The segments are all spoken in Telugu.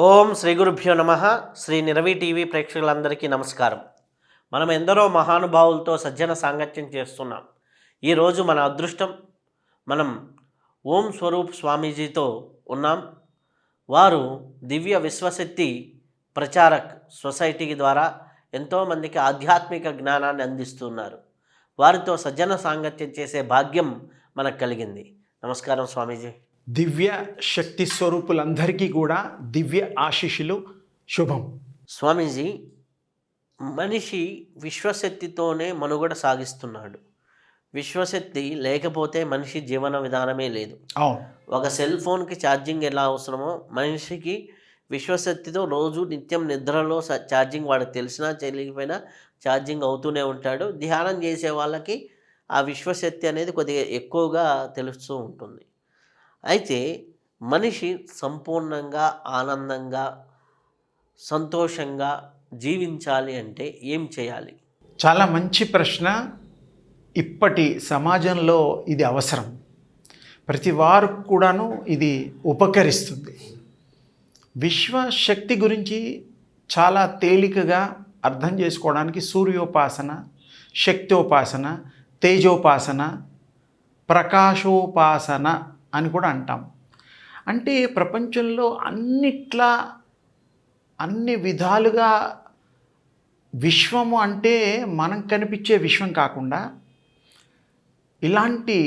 ఓం శ్రీ గురుభ్యో నమ. శ్రీ నిరవి టీవీ ప్రేక్షకులందరికీ నమస్కారం. మనం ఎందరో మహానుభావులతో సజ్జన సాంగత్యం చేస్తున్నాం. ఈరోజు మన అదృష్టం మనం ఓం స్వరూప్ స్వామీజీతో ఉన్నాం. వారు దివ్య విశ్వశక్తి ప్రచారక్ సొసైటీ ద్వారా ఎంతోమందికి ఆధ్యాత్మిక జ్ఞానాన్ని అందిస్తున్నారు. వారితో సజ్జన సాంగత్యం చేసే భాగ్యం మనకు కలిగింది. నమస్కారం స్వామీజీ. దివ్య శక్తి స్వరూపులందరికీ కూడా దివ్య ఆశీస్సులు శుభం. స్వామీజీ, మనిషి విశ్వశక్తితోనే మనుగడ సాగిస్తున్నాడు. విశ్వశక్తి లేకపోతే మనిషి జీవన విధానమే లేదు. ఒక సెల్ ఫోన్కి ఛార్జింగ్ ఎలా అవసరమో మనిషికి విశ్వశక్తితో రోజు నిత్యం నిద్రలో ఛార్జింగ్ వాడికి తెలిసినా తెలియకపోయినా ఛార్జింగ్ అవుతూనే ఉంటాడు. ధ్యానం చేసే వాళ్ళకి ఆ విశ్వశక్తి అనేది కొద్దిగా ఎక్కువగా తెలుస్తూ ఉంటుంది. అయితే మనిషి సంపూర్ణంగా ఆనందంగా సంతోషంగా జీవించాలి అంటే ఏం చేయాలి? చాలా మంచి ప్రశ్న. ఇప్పటి సమాజంలో ఇది అవసరం. ప్రతి వారు కూడాను ఇది ఉపకరిస్తుంది. విశ్వశక్తి గురించి చాలా తేలికగా అర్థం చేసుకోవడానికి సూర్యోపాసన, శక్తోపాసన, తేజోపాసన, ప్రకాశోపాసన అని కూడా అంటాం. అంటే ప్రపంచంలో అన్ని విధాలుగా విశ్వము అంటే మనం కనిపించే విశ్వం కాకుండా ఇలాంటి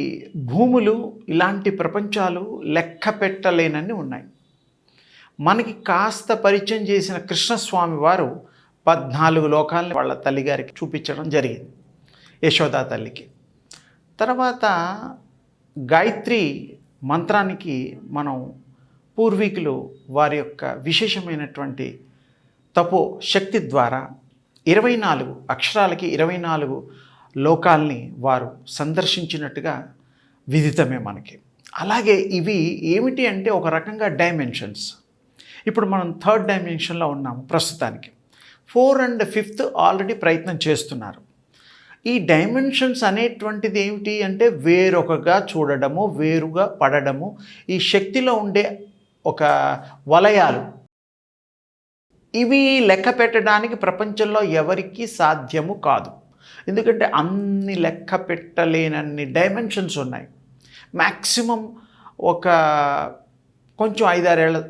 భూములు, ఇలాంటి ప్రపంచాలు లెక్క పెట్టలేనన్ని ఉన్నాయి. మనకి కాస్త పరిచయం చేసిన కృష్ణస్వామి వారు 14 లోకాలని వాళ్ళ తల్లిగారికి చూపించడం జరిగింది, యశోదా తల్లికి. తర్వాత గాయత్రి మంత్రానికి మనం పూర్వీకులు వారి యొక్క విశేషమైనటువంటి తపో శక్తి ద్వారా 24 అక్షరాలకి 24 లోకాల్ని వారు సందర్శించినట్టుగా విదితమే మనకి. అలాగే ఇవి ఏమిటి అంటే ఒక రకంగా డైమెన్షన్స్. ఇప్పుడు మనం 3rd డైమెన్షన్లో ఉన్నాము ప్రస్తుతానికి. 4 and 5th ఆల్రెడీ ప్రయత్నం చేస్తున్నారు. ఈ డైమెన్షన్స్ అనేటువంటిది ఏమిటి అంటే వేరొకగా చూడడము, వేరుగా పడడము, ఈ శక్తిలో ఉండే ఒక వలయాలు. ఇవి లెక్క పెట్టడానికి ప్రపంచంలో ఎవరికీ సాధ్యము కాదు. ఎందుకంటే అన్ని లెక్క పెట్టలేనన్ని డైమెన్షన్స్ ఉన్నాయి. మ్యాక్సిమం ఒక కొంచెం 5-6 ఏళ్ల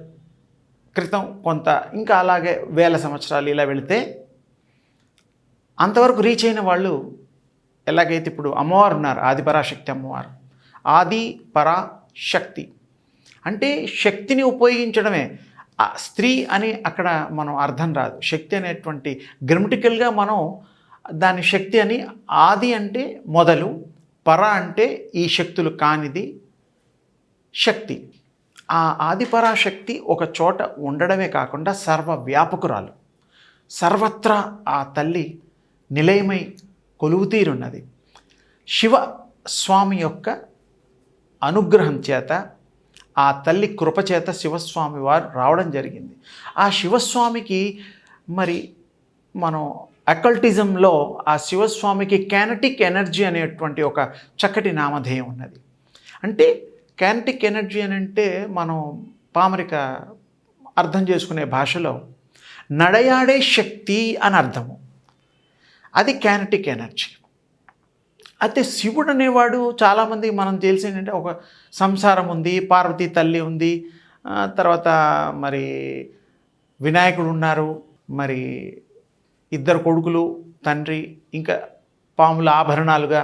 క్రితం కొంత, ఇంకా అలాగే 1000 సంవత్సరాలు ఇలా వెళితే అంతవరకు రీచ్ అయిన వాళ్ళు, ఎలాగైతే ఇప్పుడు అమ్మవారు ఉన్నారు, ఆదిపరాశక్తి అమ్మవారు. ఆది పరాశక్తి అంటే శక్తిని ఉపయోగించడమే. స్త్రీ అని అక్కడ మనం అర్థం రాదు. శక్తి అనేటువంటి గ్రామటికల్గా మనం దాని శక్తి అని, ఆది అంటే మొదలు, పర అంటే ఈ శక్తులు కానిది శక్తి. ఆ ఆదిపరాశక్తి ఒక చోట ఉండడమే కాకుండా సర్వవ్యాపకురాలు. సర్వత్రా ఆ తల్లి నిలయమై కొలువుతీరున్నది. శివస్వామి యొక్క అనుగ్రహం చేత, ఆ తల్లి కృపచేత శివస్వామి వారు రావడం జరిగింది. ఆ శివస్వామికి మరి మనం అకల్టిజంలో ఆ శివస్వామికి కైనెటిక్ ఎనర్జీ అనేటువంటి ఒక చక్కటి నామధేయం ఉన్నది. అంటే కైనెటిక్ ఎనర్జీ అని అంటే మనం పామరిక అర్థం చేసుకునే భాషలో నడయాడే శక్తి అని అర్థము. అది కైనెటిక్ ఎనర్జీ. అయితే శివుడు అనేవాడు చాలామంది మనం తెలిసి ఏంటంటే ఒక సంసారం ఉంది, పార్వతీ తల్లి ఉంది, తర్వాత మరి వినాయకుడు ఉన్నారు, మరి 2 కొడుకులు, తండ్రి, ఇంకా పాముల ఆభరణాలుగా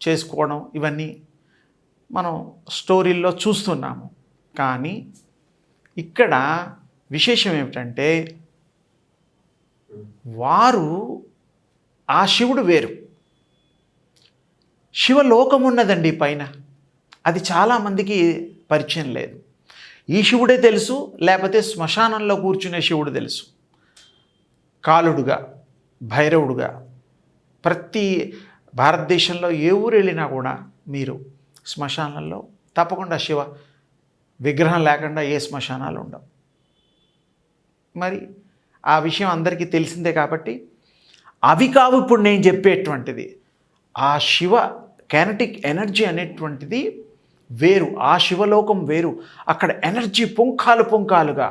చేసుకోవడం, ఇవన్నీ మనం స్టోరీల్లో చూస్తున్నాము. కానీ ఇక్కడ విశేషం ఏమిటంటే వారు, ఆ శివుడు వేరు. శివలోకం ఉన్నదండి పైన. అది చాలామందికి పరిచయం లేదు. ఈ శివుడే తెలుసు, లేకపోతే శ్మశానంలో కూర్చునే శివుడు తెలుసు. కాలుడుగా, భైరవుడుగా ప్రతి భారతదేశంలో ఏ ఊరు వెళ్ళినా కూడా మీరు శ్మశానంలో తప్పకుండా శివ విగ్రహం లేకుండా ఏ శ్మశానాలు ఉండవు. మరి ఆ విషయం అందరికీ తెలిసిందే. కాబట్టి అవి కావు ఇప్పుడు నేను చెప్పేటువంటిది. ఆ శివ కైనెటిక్ ఎనర్జీ అనేటువంటిది వేరు. ఆ శివలోకం వేరు. అక్కడ ఎనర్జీ పుంఖాలుగా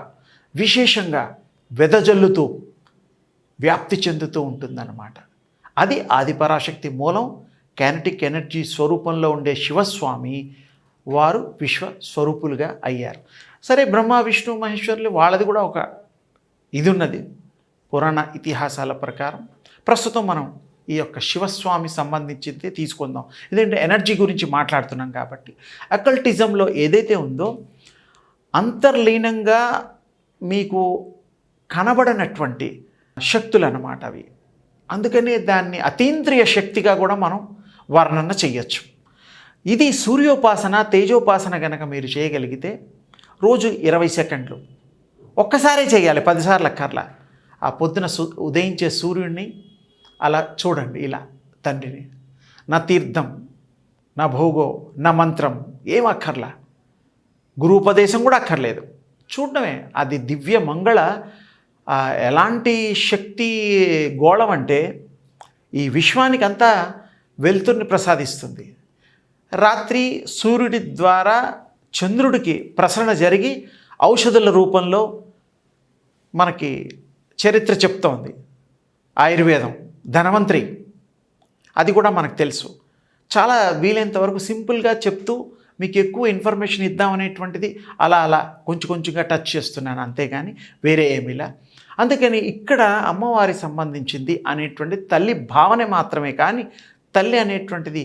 విశేషంగా వెదజల్లుతూ వ్యాప్తి చెందుతూ ఉంటుందన్నమాట. అది ఆదిపరాశక్తి మూలం. కైనెటిక్ ఎనర్జీ స్వరూపంలో ఉండే శివస్వామి వారు విశ్వస్వరూపులుగా అయ్యారు. సరే, బ్రహ్మ విష్ణు మహేశ్వరులు వాళ్ళది కూడా ఒక ఇది ఉన్నది పురాణ ఇతిహాసాల ప్రకారం. ప్రస్తుతం మనం ఈ యొక్క శివస్వామి సంబంధించింది తీసుకుందాం, ఎందుకంటే ఎనర్జీ గురించి మాట్లాడుతున్నాం కాబట్టి. అకల్టిజంలో ఏదైతే ఉందో అంతర్లీనంగా మీకు కనబడనటువంటి శక్తులు అన్నమాట అవి. అందుకనే దాన్ని అతీంద్రియ శక్తిగా కూడా మనం వర్ణన చెయ్యొచ్చు. ఇది సూర్యోపాసన తేజోపాసన కనుక మీరు చేయగలిగితే రోజు 20 సెకండ్లు ఒక్కసారే చేయాలి, 10 సార్లు అక్కర్లా. ఆ పొద్దున ఉదయించే సూర్యుడిని అలా చూడండి, ఇలా తండ్రిని. నా తీర్థం, నా భోగో, నా మంత్రం ఏం అక్కర్లా, గురూపదేశం కూడా అక్కర్లేదు, చూడడమే. అది దివ్య మంగళ ఎలాంటి శక్తి గోళం అంటే ఈ విశ్వానికి అంతా వెలుతురుని ప్రసాదిస్తుంది. రాత్రి సూర్యుడి ద్వారా చంద్రుడికి ప్రసరణ జరిగి ఔషధుల రూపంలో మనకి చరిత్ర చెప్తోంది. ఆయుర్వేదం, ధనవంతరి, అది కూడా మనకు తెలుసు. చాలా వీలైనంత వరకు సింపుల్గా చెప్తూ మీకు ఎక్కువ ఇన్ఫర్మేషన్ ఇద్దామనేటువంటిది అలా అలా కొంచెంగా టచ్ చేస్తున్నాను, అంతేగాని వేరే ఏమీలా. అందుకని ఇక్కడ అమ్మవారి సంబంధించింది అనేటువంటి తల్లి భావన మాత్రమే, కానీ తల్లి అనేటువంటిది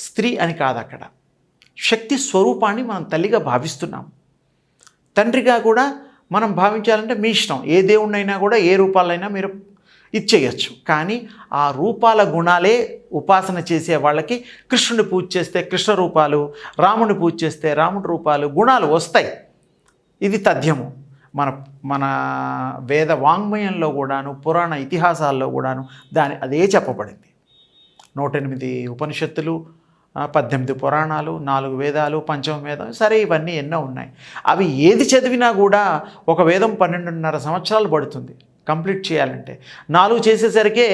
స్త్రీ అని కాదు. అక్కడ శక్తి స్వరూపాన్ని మనం తల్లిగా భావిస్తున్నాం. తండ్రిగా కూడా మనం భావించాలంటే మీ ఇష్టం, ఏ దేవుణ్ణైనా కూడా ఏ రూపాలైనా మీరు ఇచ్చేయచ్చు. కానీ ఆ రూపాల గుణాలే ఉపాసన చేసే వాళ్ళకి కృష్ణుని పూజ చేస్తే కృష్ణ రూపాలు, రాముని పూజ చేస్తే రాముడి రూపాలు, గుణాలు వస్తాయి. ఇది తథ్యము. మన వేద వాంగ్మయంలో కూడాను, పురాణ ఇతిహాసాల్లో కూడాను అదే చెప్పబడింది. 108 ఉపనిషత్తులు, 18 పురాణాలు, 4 వేదాలు, పంచమ వేదం, సరే ఇవన్నీ ఎన్నో ఉన్నాయి. అవి ఏది చదివినా కూడా ఒక వేదం 12.5 సంవత్సరాలు పడుతుంది కంప్లీట్ చేయాలంటే. 4 చేసేసరికే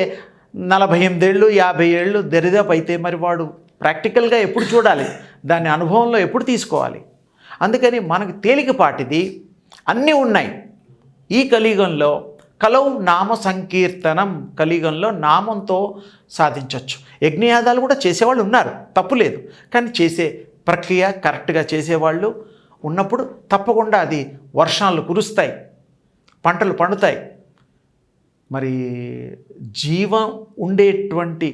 48 ఏళ్ళు 50 ఏళ్ళు దరిదాపు అయితే మరి వాడు ప్రాక్టికల్గా ఎప్పుడు చూడాలి, దాన్ని అనుభవంలో ఎప్పుడు తీసుకోవాలి? అందుకని మనకు తేలికపాటిది అన్నీ ఉన్నాయి. ఈ కలియుగంలో కలౌ నామ సంకీర్తనం, కలియుగంలో నామంతో సాధించవచ్చు. యజ్ఞయాగాలు కూడా చేసేవాళ్ళు ఉన్నారు, తప్పులేదు. కానీ చేసే ప్రక్రియ కరెక్ట్గా చేసేవాళ్ళు ఉన్నప్పుడు తప్పకుండా అది వర్షాలు కురుస్తాయి, పంటలు పండుతాయి. మరి జీవం ఉండేటువంటి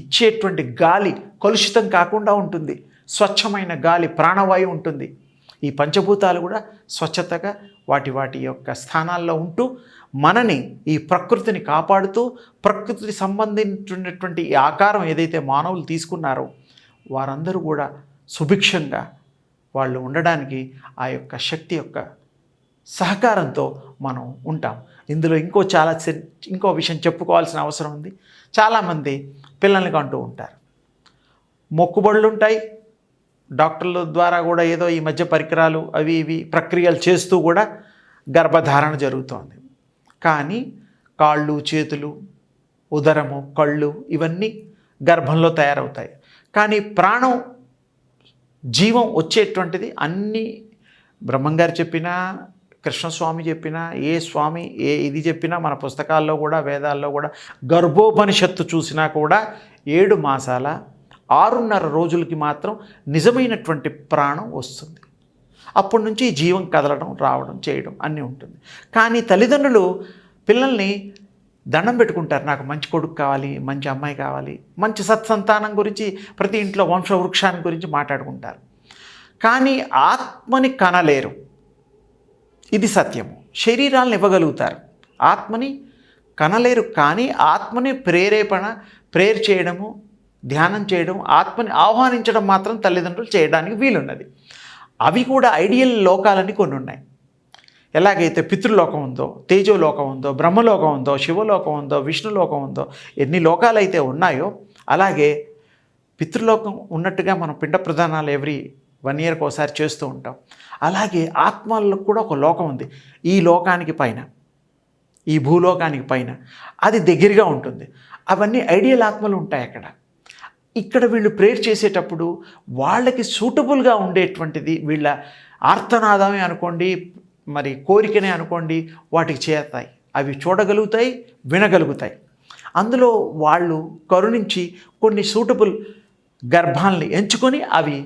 ఇచ్చేటువంటి గాలి కలుషితం కాకుండా ఉంటుంది, స్వచ్ఛమైన గాలి ప్రాణవాయువు ఉంటుంది. ఈ పంచభూతాలు కూడా స్వచ్ఛతగా వాటి యొక్క స్థానాల్లో ఉంటూ మనని, ఈ ప్రకృతిని కాపాడుతూ, ప్రకృతికి సంబంధించినటువంటి ఈ ఆకారం ఏదైతే మానవులు తీసుకున్నారో వారందరూ కూడా సుభిక్షంగా వాళ్ళు ఉండడానికి ఆ యొక్క శక్తి యొక్క సహకారంతో మనం ఉంటాం. ఇందులో ఇంకో విషయం చెప్పుకోవాల్సిన అవసరం ఉంది. చాలామంది పిల్లల్ని కంటూ ఉంటారు, మొక్కుబడులు ఉంటాయి. డాక్టర్ల ద్వారా కూడా ఏదో ఈ మధ్య పరికరాలు అవి ఇవి ప్రక్రియలు చేస్తూ కూడా గర్భధారణ జరుగుతోంది. కానీ కాళ్ళు, చేతులు, ఉదరము, కళ్ళు ఇవన్నీ గర్భంలో తయారవుతాయి. కానీ ప్రాణం, జీవం వచ్చేటువంటిది అన్నీ బ్రహ్మంగారు చెప్పినా, కృష్ణస్వామి చెప్పినా, ఏ స్వామి ఇది చెప్పినా, మన పుస్తకాల్లో కూడా వేదాల్లో కూడా, గర్భోపనిషత్తు చూసినా కూడా 7 మాసాల 6.5 రోజులకి మాత్రం నిజమైనటువంటి ప్రాణం వస్తుంది. అప్పటి నుంచి జీవం కదలడం, రావడం, చేయడం అన్నీ ఉంటుంది. కానీ తల్లిదండ్రులు పిల్లల్ని దండం పెట్టుకుంటారు, నాకు మంచి కొడుకు కావాలి, మంచి అమ్మాయి కావాలి, మంచి సత్సంతానం గురించి ప్రతి ఇంట్లో వంశవృక్షాన్ని గురించి మాట్లాడుకుంటారు. కానీ ఆత్మని కనలేరు, ఇది సత్యము. శరీరాలను ఇవ్వగలుగుతారు, ఆత్మని కనలేరు. కానీ ఆత్మని ప్రేర్ చేయడము, ధ్యానం చేయడం, ఆత్మని ఆహ్వానించడం మాత్రం తల్లిదండ్రులు చేయడానికి వీలున్నది. అవి కూడా ఐడియల్ లోకాలని కొన్ని ఉన్నాయి. ఎలాగైతే పితృలోకం ఉందో, తేజోలోకం ఉందో, బ్రహ్మలోకం ఉందో, శివలోకం ఉందో, విష్ణులోకం ఉందో, ఎన్ని లోకాలైతే ఉన్నాయో అలాగే పితృలోకం ఉన్నట్టుగా మనం పిండ ప్రదానాలు ఎవ్రీ 1 ఇయర్కి ఒకసారి చేస్తూ ఉంటాం. అలాగే ఆత్మలకు కూడా ఒక లోకం ఉంది, ఈ లోకానికి పైన, ఈ భూలోకానికి పైన, అది దగ్గరగా ఉంటుంది. అవన్నీ ఐడియల్ ఆత్మలు ఉంటాయి అక్కడ. ఇక్కడ వీళ్ళు ప్రేయర్ చేసేటప్పుడు వాళ్ళకి సూటబుల్గా ఉండేటువంటిది, వీళ్ళ ఆర్తనాదమే అనుకోండి, మరి కోరికనే అనుకోండి, వాటికి చేరుతాయి. అవి చూడగలుగుతాయి, వినగలుగుతాయి. అందులో వాళ్ళు కరుణించి కొన్ని సూటబుల్ గర్భాల్ని ఎంచుకొని అవి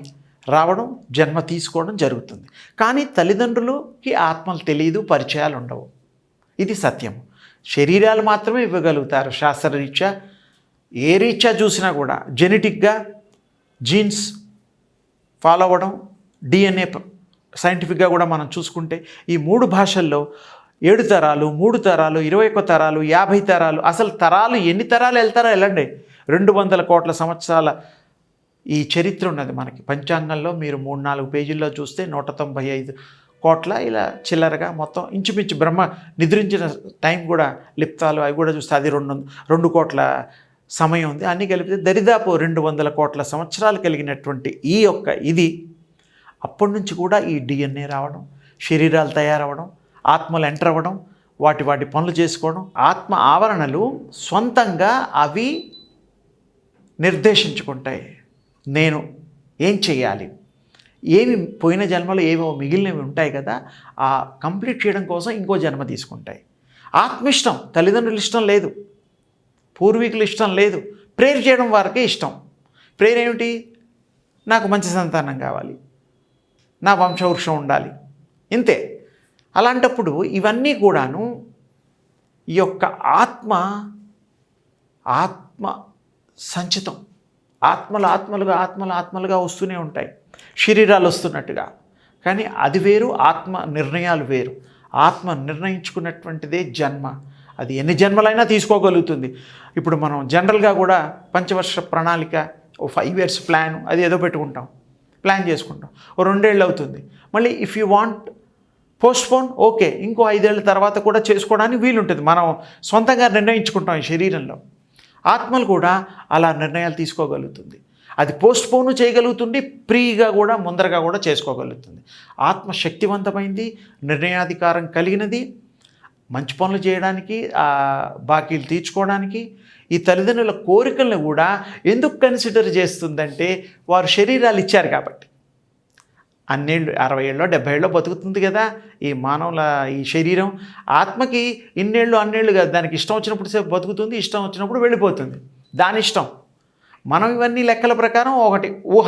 రావడం, జన్మ తీసుకోవడం జరుగుతుంది. కానీ తల్లిదండ్రులకి ఆత్మలు తెలియదు, పరిచయాలు ఉండవు. ఇది సత్యం. శరీరాలు మాత్రమే ఇవ్వగలుగుతారు శాస్త్రరీత్యా. ఏ రీత్యా చూసినా కూడా జెనెటిక్గా జీన్స్ ఫాలో అవ్వడం, డిఎన్ఏ సైంటిఫిక్గా కూడా మనం చూసుకుంటే ఈ 3 భాషల్లో 7 తరాలు, 3 తరాలు, 21 తరాలు, 50 తరాలు, అసలు తరాలు ఎన్ని తరాలు వెళ్తారో వెళ్ళండి. 200 కోట్ల సంవత్సరాల ఈ చరిత్ర ఉన్నది మనకి. పంచాంగంలో మీరు 3-4 పేజీల్లో చూస్తే 195 కోట్ల ఇలా చిల్లరగా మొత్తం ఇంచుమించు బ్రహ్మ నిద్రించిన టైం కూడా లిప్తాలు అవి కూడా చూస్తే అది 2 కోట్ల సమయం ఉంది. అన్నీ కలిపితే దరిదాపు 200 కోట్ల సంవత్సరాలు కలిగినటువంటి ఈ యొక్క ఇది అప్పటి నుంచి కూడా ఈ డిఎన్ఏ రావడం, శరీరాలు తయారవ్వడం, ఆత్మలు ఎంటర్ అవ్వడం, వాటి పనులు చేసుకోవడం, ఆత్మ ఆవరణలు సొంతంగా అవి నిర్దేశించుకుంటాయి. నేను ఏం చేయాలి, ఏమి పోయిన జన్మలో ఏవో మిగిలినవి ఉంటాయి కదా, ఆ కంప్లీట్ చేయడం కోసం ఇంకో జన్మ తీసుకుంటాయి. ఆత్మ ఇష్టం, తల్లిదండ్రులు ఇష్టం లేదు, పూర్వీకులు ఇష్టం లేదు, ప్రేయర్ చేయడం వారికే ఇష్టం. ప్రేయర్ ఏమిటి? నాకు మంచి సంతానం కావాలి, నా వంశవృక్షం ఉండాలి, ఇంతే. అలాంటప్పుడు ఇవన్నీ కూడాను ఈ యొక్క ఆత్మ సంచితం, ఆత్మలుగా వస్తూనే ఉంటాయి, శరీరాలు వస్తున్నట్టుగా. కానీ అది వేరు, ఆత్మ నిర్ణయాలు వేరు. ఆత్మ నిర్ణయించుకున్నటువంటిదే జన్మ. అది ఎన్ని జన్మలైనా తీసుకోగలుగుతుంది. ఇప్పుడు మనం జనరల్గా కూడా పంచవర్ష ప్రణాళిక, 5 years ప్లాన్ అది ఏదో పెట్టుకుంటాం, ప్లాన్ చేసుకుంటాం, 2 ఏళ్ళు అవుతుంది. మళ్ళీ if you want postpone, okay, ఇంకో 5 ఏళ్ళ తర్వాత కూడా చేసుకోవడానికి వీలుంటుంది. మనం సొంతంగా నిర్ణయించుకుంటాం ఈ శరీరంలో. ఆత్మలు కూడా అలా నిర్ణయాలు తీసుకోగలుగుతుంది. అది పోస్ట్పోన్ చేయగలుగుతుంది, ప్రీగా కూడా ముందరగా కూడా చేసుకోగలుగుతుంది. ఆత్మ శక్తివంతమైంది, నిర్ణయాధికారం కలిగినది, మంచి పనులు చేయడానికి, బాకీలు తీర్చుకోవడానికి. ఈ తల్లిదండ్రుల కోరికలను కూడా ఎందుకు కన్సిడర్ చేస్తుందంటే వారు శరీరాలు ఇచ్చారు కాబట్టి. అన్నేళ్ళు 60 ఏళ్ళో 70 ఏళ్ళో బతుకుతుంది కదా ఈ మానవుల ఈ శరీరం. ఆత్మకి ఇన్నేళ్ళు అన్నేళ్ళు కదా, దానికి ఇష్టం వచ్చినప్పుడు సేపు బతుకుతుంది, ఇష్టం వచ్చినప్పుడు వెళ్ళిపోతుంది, దాని ఇష్టం. మనం ఇవన్నీ లెక్కల ప్రకారం ఒకటి ఊహ,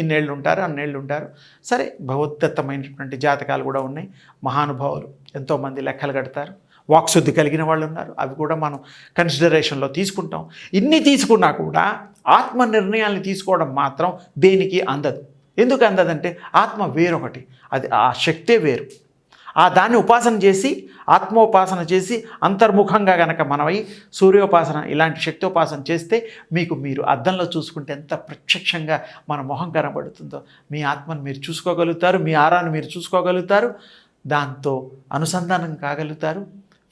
ఇన్నేళ్ళు ఉంటారు, అన్నేళ్ళు ఉంటారు. సరే, భగవద్దత్తమైనటువంటి జాతకాలు కూడా ఉన్నాయి. మహానుభావులు ఎంతోమంది లెక్కలు కడతారు, వాక్శుద్ధి కలిగిన వాళ్ళు ఉన్నారు, అవి కూడా మనం కన్సిడరేషన్లో తీసుకుంటాం. ఇన్ని తీసుకున్నా కూడా ఆత్మ నిర్ణయాన్ని తీసుకోవడం మాత్రం దేనికి అందదు. ఎందుకు అందదంటే ఆత్మ వేరొకటి, అది ఆ శక్తే వేరు. దాన్ని ఉపాసన చేసి, ఆత్మోపాసన చేసి అంతర్ముఖంగా గనక మనమై సూర్యోపాసన ఇలాంటి శక్తోపాసన చేస్తే మీరు అద్దంలో చూసుకుంటే ఎంత ప్రత్యక్షంగా మన మొహం కనబడుతుందో మీ ఆత్మను మీరు చూసుకోగలుగుతారు, మీ ఆరాను మీరు చూసుకోగలుగుతారు, దాంతో అనుసంధానం కాగలుగుతారు.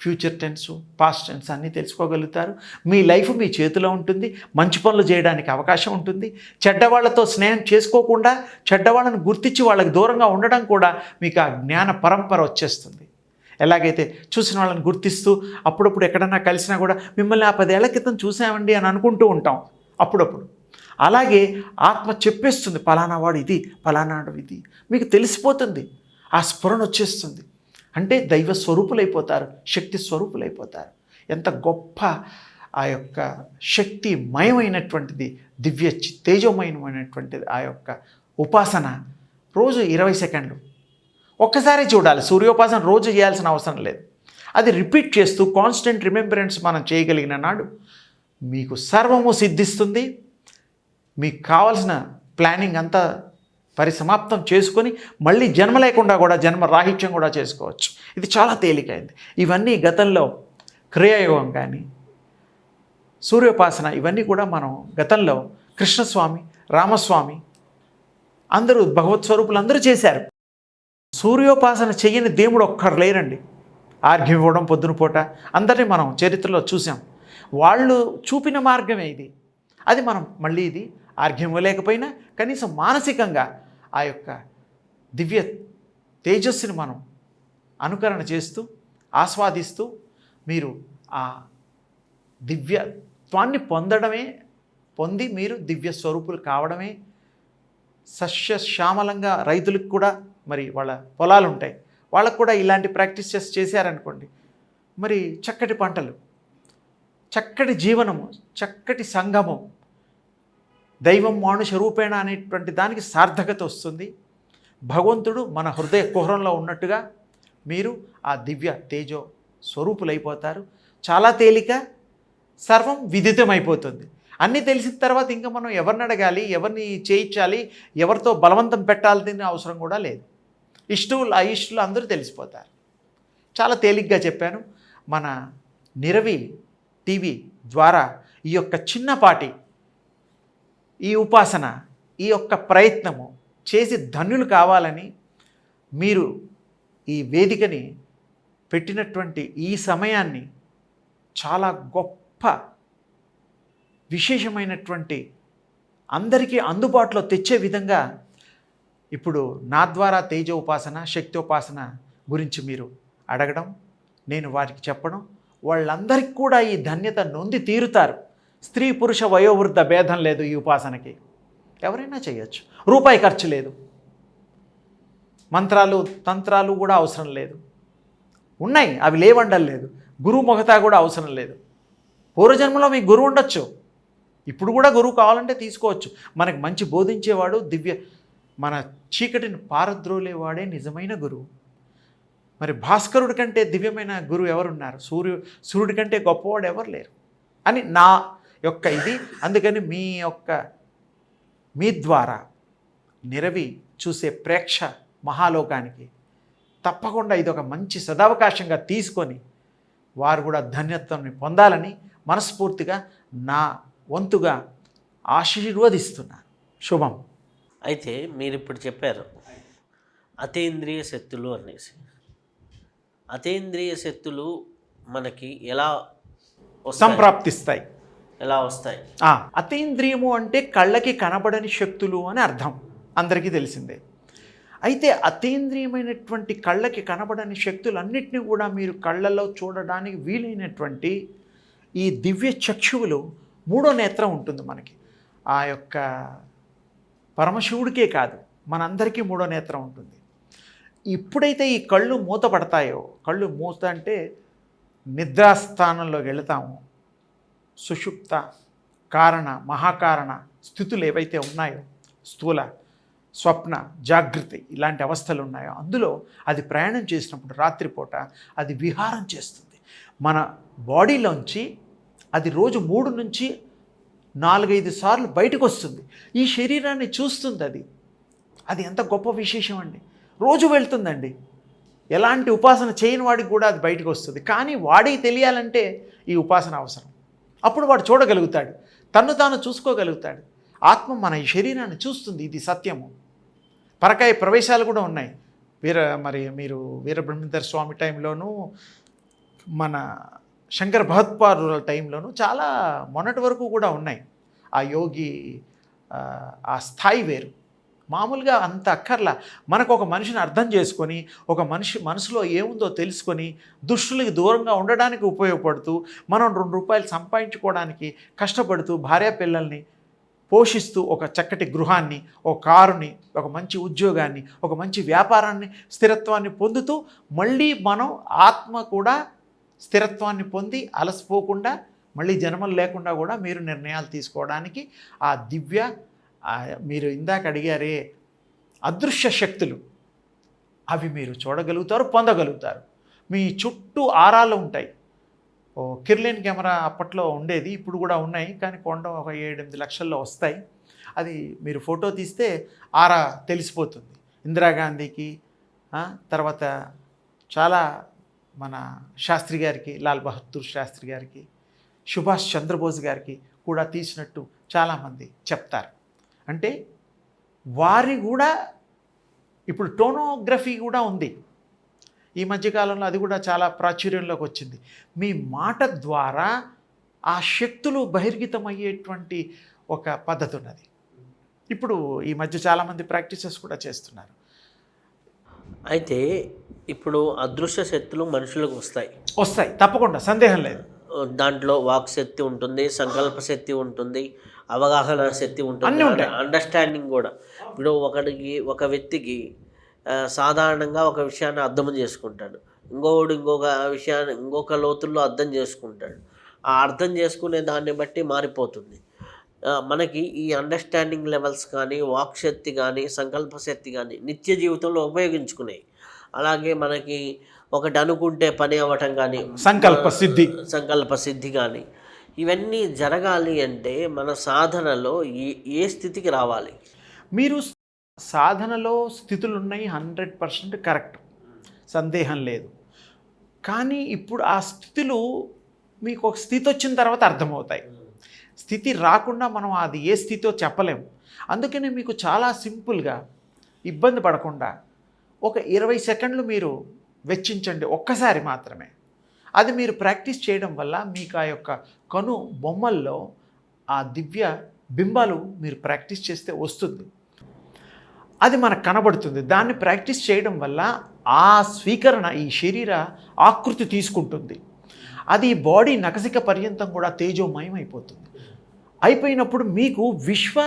ఫ్యూచర్ టెన్స్, పాస్ట్ టెన్స్ అన్నీ తెలుసుకోగలుగుతారు. మీ లైఫ్ మీ చేతిలో ఉంటుంది, మంచి పనులు చేయడానికి అవకాశం ఉంటుంది. చెడ్డవాళ్లతో స్నేహం చేసుకోకుండా చెడ్డవాళ్ళను గుర్తించి వాళ్ళకి దూరంగా ఉండడం కూడా మీకు ఆ జ్ఞాన పరంపర వచ్చేస్తుంది. ఎలాగైతే చూసిన వాళ్ళని గుర్తిస్తూ అప్పుడప్పుడు ఎక్కడన్నా కలిసినా కూడా మిమ్మల్ని 10 ఏళ్ల క్రితం చూసామండి అని అనుకుంటూ ఉంటాం అప్పుడప్పుడు. అలాగే ఆత్మ చెప్పేస్తుంది, పలానా వాడు ఇది, పలానాడు ఇది, మీకు తెలిసిపోతుంది, ఆ స్ఫురణ వచ్చేస్తుంది. అంటే దైవ స్వరూపులైపోతారు, శక్తి స్వరూపులైపోతారు. ఎంత గొప్ప ఆ యొక్క శక్తిమయమైనటువంటిది, దివ్య తేజోమయమైనటువంటిది ఆ యొక్క ఉపాసన. రోజు 20 సెకండ్లు ఒక్కసారి చూడాలి. సూర్యోపాసన రోజు చేయాల్సిన అవసరం లేదు. అది రిపీట్ చేస్తూ కాన్స్టెంట్ రిమెంబరెన్స్ మనం చేయగలిగిన నాడు మీకు సర్వము సిద్ధిస్తుంది. మీకు కావాల్సిన ప్లానింగ్ అంతా పరిసమాప్తం చేసుకొని మళ్ళీ జన్మ లేకుండా కూడా జన్మ రాహిత్యం కూడా చేసుకోవచ్చు. ఇది చాలా తేలికైంది. ఇవన్నీ గతంలో క్రియాయోగం కానీ, సూర్యోపాసన ఇవన్నీ కూడా మనం గతంలో కృష్ణస్వామి, రామస్వామి అందరూ భగవత్ స్వరూపులు అందరూ చేశారు. సూర్యోపాసన చెయ్యని దేవుడు ఒక్కరు లేరండి. ఆర్ఘ్యం ఇవ్వడం పొద్దున పూట అందరినీ మనం చరిత్రలో చూసాం. వాళ్ళు చూపిన మార్గమే ఇది. అది మనం మళ్ళీ ఇది ఆర్ఘ్యం ఇవ్వలేకపోయినా కనీసం మానసికంగా ఆ యొక్క దివ్య తేజస్సుని మనం అనుకరణ చేస్తూ ఆస్వాదిస్తూ మీరు ఆ దివ్యత్వాన్ని పొంది మీరు దివ్య స్వరూపులు కావడమే. సస్యశ్యామలంగా రైతులకు కూడా మరి వాళ్ళ పొలాలు ఉంటాయి, వాళ్ళకు కూడా ఇలాంటి ప్రాక్టీసెస్ చేశారనుకోండి, మరి చక్కటి పంటలు, చక్కటి జీవనము, చక్కటి సంగమం, దైవం మానుష రూపేణ అనేటువంటి దానికి సార్థకత వస్తుంది. భగవంతుడు మన హృదయ కుహరంలో ఉన్నట్టుగా మీరు ఆ దివ్య తేజో స్వరూపులైపోతారు. చాలా తేలిక, సర్వం విదితమైపోతుంది. అన్నీ తెలిసిన తర్వాత ఇంకా మనం ఎవరిని అడగాలి, ఎవరిని చేయించాలి, ఎవరితో బలవంతం పెట్టాలని అవసరం కూడా లేదు. ఇష్టలు అయిష్టులు అందరూ తెలిసిపోతారు. చాలా తేలిగ్గా చెప్పాను. మన నిరవి టీవీ ద్వారా ఈ యొక్క చిన్నపాటి ఈ ఉపాసన, ఈ యొక్క ప్రయత్నము చేసి ధన్యులు కావాలని మీరు ఈ వేదికని పెట్టినటువంటి ఈ సమయాన్ని చాలా గొప్ప విశేషమైనటువంటి అందరికీ అందుబాటులో తెచ్చే విధంగా ఇప్పుడు నా ద్వారా తేజ ఉపాసన, శక్తి ఉపాసన గురించి మీరు అడగడం, నేను వారికి చెప్పడం, వాళ్ళందరికీ కూడా ఈ ధన్యత నొంది తీరుతారు. స్త్రీ పురుష వయోవృద్ధ భేదం లేదు ఈ ఉపాసనకి. ఎవరైనా చేయొచ్చు. రూపాయి ఖర్చు లేదు. మంత్రాలు తంత్రాలు కూడా అవసరం లేదు. ఉన్నాయి, అవి లేవండం లేదు. గురువు మొగతా కూడా అవసరం లేదు. పూర్వజన్మలో మీకు గురువు ఉండొచ్చు, ఇప్పుడు కూడా గురువు కావాలంటే తీసుకోవచ్చు. మనకు మంచి బోధించేవాడు, దివ్య మన చీకటిని పారద్రోలేవాడే నిజమైన గురువు. మరి భాస్కరుడి కంటే దివ్యమైన గురువు ఎవరున్నారు? సూర్యుడి కంటే గొప్పవాడు ఎవరు లేరు అని నా యొక్క ఇది. అందుకని మీ ద్వారా నిరవి చూసే ప్రేక్ష మహాలోకానికి తప్పకుండా ఇది ఒక మంచి సదవకాశంగా తీసుకొని వారు కూడా ధన్యత్వాన్ని పొందాలని మనస్ఫూర్తిగా నా వంతుగా ఆశీర్వదిస్తున్నాను. శుభం. అయితే మీరు ఇప్పుడు చెప్పారు అతీంద్రియ శక్తులు అనేసి. అతీంద్రియ శక్తులు మనకి ఎలా సంప్రాప్తిస్తాయి? ఎలా వస్తాయి? అతీంద్రియము అంటే కళ్ళకి కనబడని శక్తులు అని అర్థం, అందరికీ తెలిసిందే. అయితే అతీంద్రియమైనటువంటి కళ్ళకి కనబడని శక్తులన్నింటినీ కూడా మీరు కళ్ళల్లో చూడడానికి వీలైనటువంటి ఈ దివ్య చక్షువులు, మూడో నేత్రం ఉంటుంది మనకి. ఆ యొక్క పరమశివుడికే కాదు, మనందరికీ మూడో నేత్రం ఉంటుంది. ఇప్పుడైతే ఈ కళ్ళు మూతపడతాయో, కళ్ళు మూత అంటే నిద్రాస్థానంలోకి వెళతాము, సుషుప్త కారణ మహాకారణ స్థితులు ఏవైతే ఉన్నాయో, స్థూల స్వప్న జాగృతి ఇలాంటి అవస్థలు ఉన్నాయో, అందులో అది ప్రయాణం చేసినప్పుడు రాత్రిపూట అది విహారం చేస్తుంది మన బాడీలోంచి. అది రోజు 3 నుంచి 4-5 సార్లు బయటకు వస్తుంది. ఈ శరీరాన్ని చూస్తుంది. అది ఎంత గొప్ప విశేషం అండి. రోజు వెళ్తుందండి. ఎలాంటి ఉపాసన చేయని వాడికి కూడా అది బయటకు వస్తుంది. కానీ వాడికి తెలియాలంటే ఈ ఉపాసన అవసరం. అప్పుడు వాడు చూడగలుగుతాడు, తన్ను తాను చూసుకోగలుగుతాడు. ఆత్మ మన ఈ శరీరాన్ని చూస్తుంది, ఇది సత్యము. పరకాయ ప్రవేశాలు కూడా ఉన్నాయి. మీరు వీరబ్రహ్మేంద్ర స్వామి టైంలోనూ, మన శంకర భగవత్పాదుల టైంలోనూ చాలా మొన్నటి వరకు కూడా ఉన్నాయి. ఆ యోగి ఆ స్థాయి వేరు. మామూలుగా అంత అక్కర్లా. మనకు ఒక మనిషిని అర్థం చేసుకొని, ఒక మనిషి మనసులో ఏముందో తెలుసుకొని, దుష్టులకి దూరంగా ఉండడానికి ఉపయోగపడుతూ, మనం 2 రూపాయలు సంపాదించుకోవడానికి కష్టపడుతూ, భార్య పిల్లల్ని పోషిస్తూ, ఒక చక్కటి గృహాన్ని, ఒక కారుని, ఒక మంచి ఉద్యోగాన్ని, ఒక మంచి వ్యాపారాన్ని, స్థిరత్వాన్ని పొందుతూ, మళ్ళీ మనం ఆత్మ కూడా స్థిరత్వాన్ని పొంది అలసిపోకుండా, మళ్ళీ జన్మలు లేకుండా కూడా మీరు నిర్ణయాలు తీసుకోవడానికి ఆ దివ్య, మీరు ఇందాక అడిగారే అదృశ్య శక్తులు, అవి మీరు చూడగలుగుతారు, పొందగలుగుతారు. మీ చుట్టూ ఆరాలు ఉంటాయి. కిర్లిన్ కెమెరా అప్పట్లో ఉండేది, ఇప్పుడు కూడా ఉన్నాయి, కానీ కొనడం ఒక 7-8 లక్షల్లో వస్తాయి. అది మీరు ఫోటో తీస్తే ఆరా తెలిసిపోతుంది. ఇందిరాగాంధీకి, తర్వాత చాలా మన శాస్త్రి గారికి, లాల్ బహదూర్ శాస్త్రి గారికి, సుభాష్ చంద్రబోస్ గారికి కూడా తీసినట్టు చాలామంది చెప్తారు. అంటే వారి కూడా ఇప్పుడు టోనోగ్రఫీ కూడా ఉంది. ఈ మధ్యకాలంలో అది కూడా చాలా ప్రాచుర్యంలోకి వచ్చింది. మీ మాట ద్వారా ఆ శక్తులు బహిర్గతమయ్యేటువంటి ఒక పద్ధతి ఉన్నది. ఇప్పుడు ఈ మధ్య చాలామంది ప్రాక్టీసెస్ కూడా చేస్తున్నారు. అయితే ఇప్పుడు అదృశ్య శక్తులు మనుషులకు వస్తాయి, తప్పకుండా, సందేహం లేదు. దాంట్లో వాక్ శక్తి ఉంటుంది, సంకల్ప శక్తి ఉంటుంది, అవగాహన శక్తి ఉంటుంది, అండర్స్టాండింగ్ కూడా. ఇప్పుడు ఒక వ్యక్తికి సాధారణంగా ఒక విషయాన్ని అర్థం చేసుకుంటాడు. ఇంకొకడు ఇంకొక విషయాన్ని ఇంకొక లోతుల్లో అర్థం చేసుకుంటాడు. ఆ అర్థం చేసుకునే దాన్ని బట్టి మారిపోతుంది. మనకి ఈ అండర్‌స్టాండింగ్ లెవెల్స్ కానీ, వాక్‌శక్తి గానీ, సంకల్ప శక్తి గానీ నిత్య జీవితంలో ఉపయోగించుకునేయి. అలాగే మనకి ఒకటి అనుకుంటే పని అవ్వటం గానీ, సంకల్ప సిద్ధి గానీ, ఇవన్నీ జరగాలి అంటే మన సాధనలో ఏ స్థితికి రావాలి? మీరు సాధనలో స్థితులున్నాయి 100% కరెక్ట్, సందేహం లేదు. కానీ ఇప్పుడు ఆ స్థితులు మీకు ఒక స్థితి వచ్చిన తర్వాత అర్థమవుతాయి. స్థితి రాకుండా మనం అది ఏ స్థితో చెప్పలేము. అందుకనే మీకు చాలా సింపుల్గా, ఇబ్బంది పడకుండా ఒక 20 సెకండ్లు మీరు వెచ్చించండి, ఒక్కసారి మాత్రమే. అది మీరు ప్రాక్టీస్ చేయడం వల్ల మీకు ఆ యొక్క కను బొమ్మల్లో ఆ దివ్య బింబాలు మీరు ప్రాక్టీస్ చేస్తే వస్తుంది. అది మనకు కనబడుతుంది. దాన్ని ప్రాక్టీస్ చేయడం వల్ల ఆ స్వీకరణ ఈ శరీర ఆకృతి తీసుకుంటుంది. అది బాడీ నకసిక పర్యంతం కూడా తేజోమయం అయిపోతుంది. అయిపోయినప్పుడు మీకు విశ్వ